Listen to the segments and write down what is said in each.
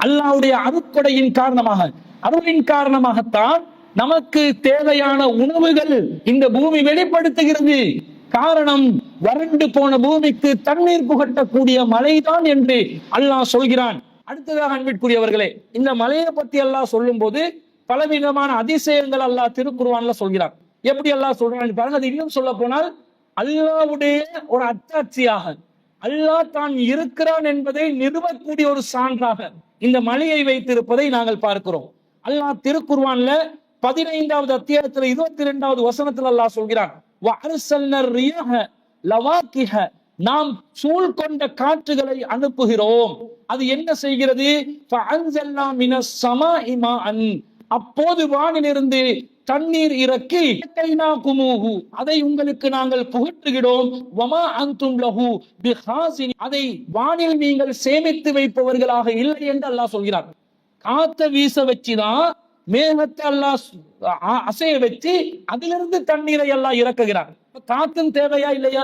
அல்லாஹ்வுடைய அருட்கொடையின் காரணமாக, அருளின் காரணமாகத்தான் நமக்கு தேவையான உணவுகள் இந்த பூமி வெளிப்படுத்துகிறது. காரணம், வறண்டு போன பூமிக்கு தண்ணீர் புகட்டக்கூடிய மழைதான் என்று அல்லாஹ் சொல்கிறான். அடுத்ததாக அன்பிற்குரியவர்களே, இந்த மலையை பத்தி அல்லாஹ் சொல்லும் போது பலவிதமான அதிசயங்கள் அல்லாஹ் திருக்குர்ஆன்ல சொல்கிறான். எப்படி அல்லாஹ் சொல்றான் பாருங்க. அது இன்னும் சொல்ல போனால் அல்லாஹ்வுடைய ஒரு அத்தாட்சியாக, அல்லாஹ் தான் இருக்கிறான் என்பதை நிறுவக்கூடிய ஒரு சான்றாக இந்த மலையை வைத்திருப்பதை நாங்கள் பார்க்கிறோம். அல்லாஹ் திருக்குர்ஆன்ல 15வது அத்தியாயத்துல 22வது வசனத்தில் அல்லாஹ் சொல்கிறான், நாம் சூழ் கொண்ட காற்றுகளை அனுப்புகிறோம். அது என்ன செய்கிறது? அப்போது வானிலிருந்து தண்ணீர் இறக்கி அதை உங்களுக்கு நாங்கள் புகட்டுகிறோம். அதை வானில் நீங்கள் சேமித்து வைப்பவர்களாக இல்லை என்று அல்லாஹ் சொல்கிறார். காத்த வீச வச்சுதான் மேகத்தை அல்லாஹ் அசைய வச்சு அதிலிருந்து தண்ணீரை எல்லாம் இறக்குகிறார். காத்தும் தேவையா இல்லையா?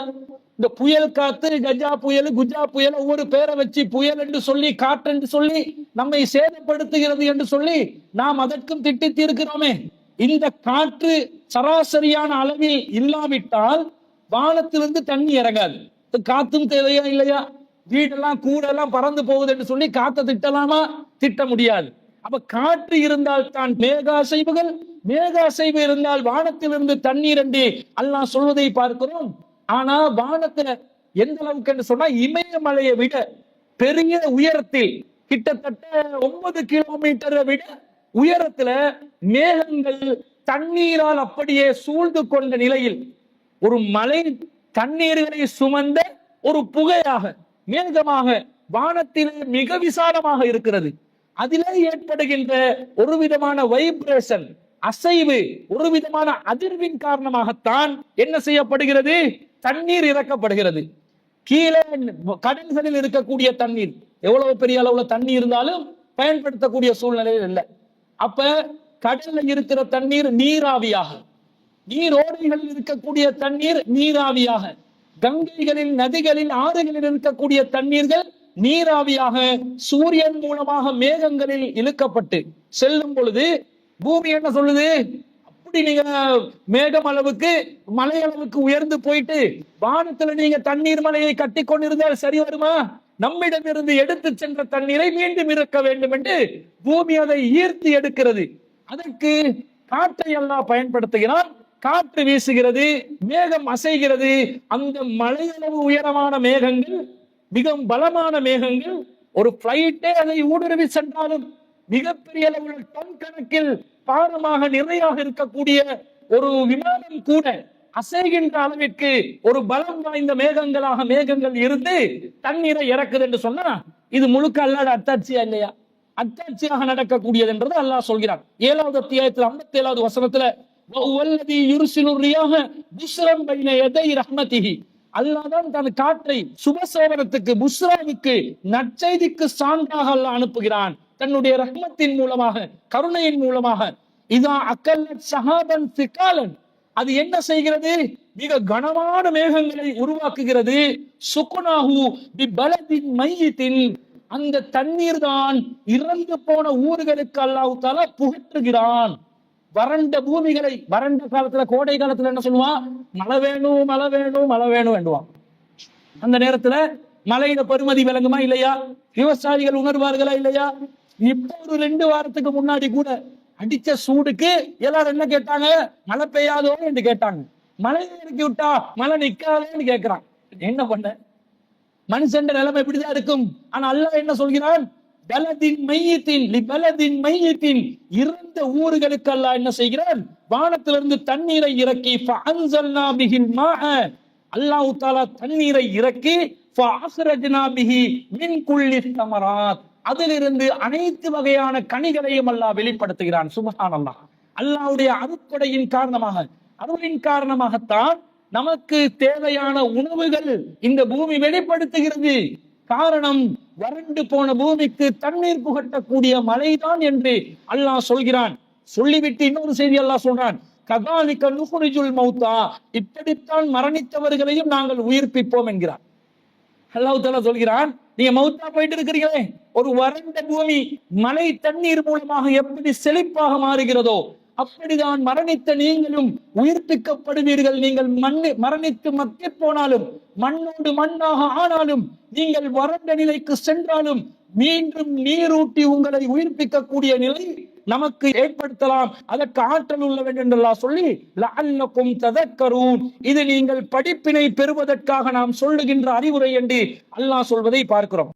இந்த புயல் காத்து, கஜா புயல், குஜா புயல், ஒவ்வொரு பேரை வச்சு புயல் என்று சொல்லி, காற்று என்று சொல்லி நம்மை சேதப்படுத்துகிறது என்று சொல்லி நாம் அதற்கும் திட்டித்து இருக்கிறோமே. இந்த காற்று சராசரியான அளவில் இல்லாவிட்டால் வானத்திலிருந்து தண்ணி இறங்காது. காத்தும் தேவையா இல்லையா? வீடெல்லாம் கூடெல்லாம் பறந்து போகுது என்று சொல்லி காத்த திட்டலாமா? திட்ட முடியாது. அப்ப காற்று இருந்தால் தான் மேக அசைவுகள், மேக அசைவு இருந்தால் வானத்திலிருந்து தண்ணீர் என்று அல்லாஹ் சொல்வதை பார்க்கிறோம். ஆனா வானத்துல எந்த அளவுக்கு என்று சொன்னா, இமயமலையை விட பெரிய உயரத்தில், கிட்டத்தட்ட 9 கிலோமீட்டரை விட உயரத்துல மேகங்கள் தண்ணீரால் அப்படியே சூழ்ந்து கொண்ட நிலையில் ஒரு மலை தண்ணீர்களை சுமந்த ஒரு புகையாக, மேகமாக வானத்திலே மிக விசாலமாக இருக்கிறது. அதிலே ஏற்படுகின்ற ஒரு விதமான வைப்ரேஷன், அசைவு, ஒரு விதமான அதிர்வின் காரணமாகத்தான் என்ன செய்யப்படுகிறது? தண்ணீர் இறக்கப்படுகிறது. கீழே கடல்களில் இருக்கக்கூடிய தண்ணீர் எவ்வளவு பெரிய அளவுல தண்ணி இருந்தாலும் பயன்படுத்தக்கூடிய சூழ்நிலையில் இல்லை. அப்ப கடல்ல இருக்கிற தண்ணீர் நீராவியாக, நீரோடைகளில் இருக்கக்கூடிய தண்ணீர் நீராவியாக, கங்கைகளில், நதிகளில், ஆறுகளில் இருக்கக்கூடிய தண்ணீர்கள் நீராவியாக சூரியன் மூலமாக மேகங்களில் இழுக்கப்பட்டு செல்லும் பொழுது பூமி என்ன சொல்லுது? அப்படி நீங்க மேகம் அளவுக்கு, மலை அளவுக்கு உயர்ந்து போயிட்டு வானத்துல நீங்க தண்ணீர் மலையை கட்டி கொண்டிருந்தால் சரி வருமா? நம்மிடமிருந்து எடுத்து சென்ற தண்ணீரை மீண்டும் இறக்க வேண்டும் என்று பூமி அதை ஈர்த்து எடுக்கிறது. அதற்கு காற்றை எல்லாம் பயன்படுத்துகிறான். காற்று வீசுகிறது, மேகம் அசைகிறது. அந்த மலையளவு உயரமான மேகங்கள், மிக பலமான மேகங்கள், ஒரு பிளைட்டே அதை ஊடுருவி சென்றாலும் மிகப்பெரிய அளவில் டன் கணக்கில் பாரமாக நிறையாக இருக்கக்கூடிய ஒரு விமானம் கூட அசைகின்ற அளவிற்கு ஒரு பலம் வாய்ந்த மேகங்கள் இருந்து தண்ணீரை இறக்குது என்று சொன்னா, இது முழுக்க அல்லாத அத்தாட்சியா இல்லையா? அத்தாட்சியாக நடக்கக்கூடியது என்றது அல்லாஹ் சொல்கிறான். 7வது அத்தியாயத்தில் 57வது வசனத்துல, அல்லாஹ் தான் தன் காற்றை சுபசேவனத்துக்கு, புஸ்ராவுக்கு, நற்செய்திக்கு சான்றாக அல்லாஹ் அனுப்புகிறான். தன்னுடைய ரஹ்மத்தின் மூலமாக, கருணையின் மூலமாக. இதா அக்கல்லத் ஸஹாபன் சிகாலன், அது என்ன செய்கிறது? மிக கனமான மேகங்களை உருவாக்குகிறது. சுகுனாஹு பிபலதின் மையித்தின், அந்த தண்ணீர் தான் இறந்து போன ஊர்களுக்கு அல்லாஹ் தஆலா புகட்டுகிறான். வறண்ட பூமிகளை, வறண்ட காலத்துல, கோடை காலத்துல என்ன சொல்லுவான்? மழை வேணும், மழை வேணும், மழை வேணும் வேண்டுவான். அந்த நேரத்துல மழையில பெருமதி விளங்குமா இல்லையா? விவசாயிகள் உணர்வார்களா இல்லையா? இப்ப ஒரு 2 வாரத்துக்கு முன்னாடி கூட அடிச்ச சூடுக்கு எல்லாரும் என்ன கேட்டாங்க? மழை பெய்யாதோ என்று கேட்டாங்க. மழை இறக்கி விட்டா மழை நிக்காதேன்னு கேட்கிறான். என்ன பண்ண? மனுஷன் நிலைமை இப்படிதான் இருக்கும். ஆனா அல்லாஹ் என்ன சொல்கிறான்? பலதின் மையத்தின், பலதின் மையத்தின், இறந்த ஊர்களுக்கு அல்லாஹ் என்ன செய்கிறான்? வானத்திலிருந்து தண்ணீரை இறக்கி, அல்லாஹ் தஆலா தண்ணீரை இறக்கி, அதிலிருந்து அனைத்து வகையான கனிகளையும் அல்லாஹ் வெளிப்படுத்துகிறான். சுப்ஹானல்லாஹ். அல்லாஹ்வுடைய அருட்கொடையின் காரணமாக, அருளின் காரணமாகத்தான் நமக்கு தேவையான உணவுகள் இந்த பூமி வெளிப்படுத்துகிறது. காரணம், வறண்டு போன பூமிக்கு தண்ணீர் புகட்டக்கூடிய மழைதான் என்று அல்லாஹ் சொல்கிறான். சொல்லிவிட்டு இன்னொரு செய்தி அல்லாஹ் சொல்றான், கதாலிக நுஹ்ரிஜுல் மௌத்தா, இப்படித்தான் மரணித்தவர்களையும் நாங்கள் உயிர்ப்பிப்போம் என்கிறான். அல்லாஹ் தஆலா சொல்கிறான், நீங்க மௌத்தா போயிட்டு இருக்கிறீங்களே, ஒரு வறண்ட பூமி மழை தண்ணீர் மூலமாக எப்படி செழிப்பாக மாறுகிறதோ அப்படிதான் மரணித்த நீங்களும் உயிர்ப்பிக்கப்படுவீர்கள். நீங்கள் மரணித்து மக்கி போனாலும், மண்ணோடு மண்ணாக ஆனாலும், நீங்கள் வறண்ட நிலைக்கு சென்றாலும் மீண்டும் நீரூட்டி உங்களை உயிர்ப்பிக்கக்கூடிய நிலை நமக்கு ஏற்படுத்தலாம். அதற்கு ஆற்றல் உள்ளவன் என்று அல்லாஹ் சொல்லி லஅல்லகும் ததக்கரூன், இது நீங்கள் படிப்பினை பெறுவதற்காக நாம் சொல்லுகின்ற அறிவுரை என்று அல்லாஹ் சொல்வதை பார்க்கிறோம்.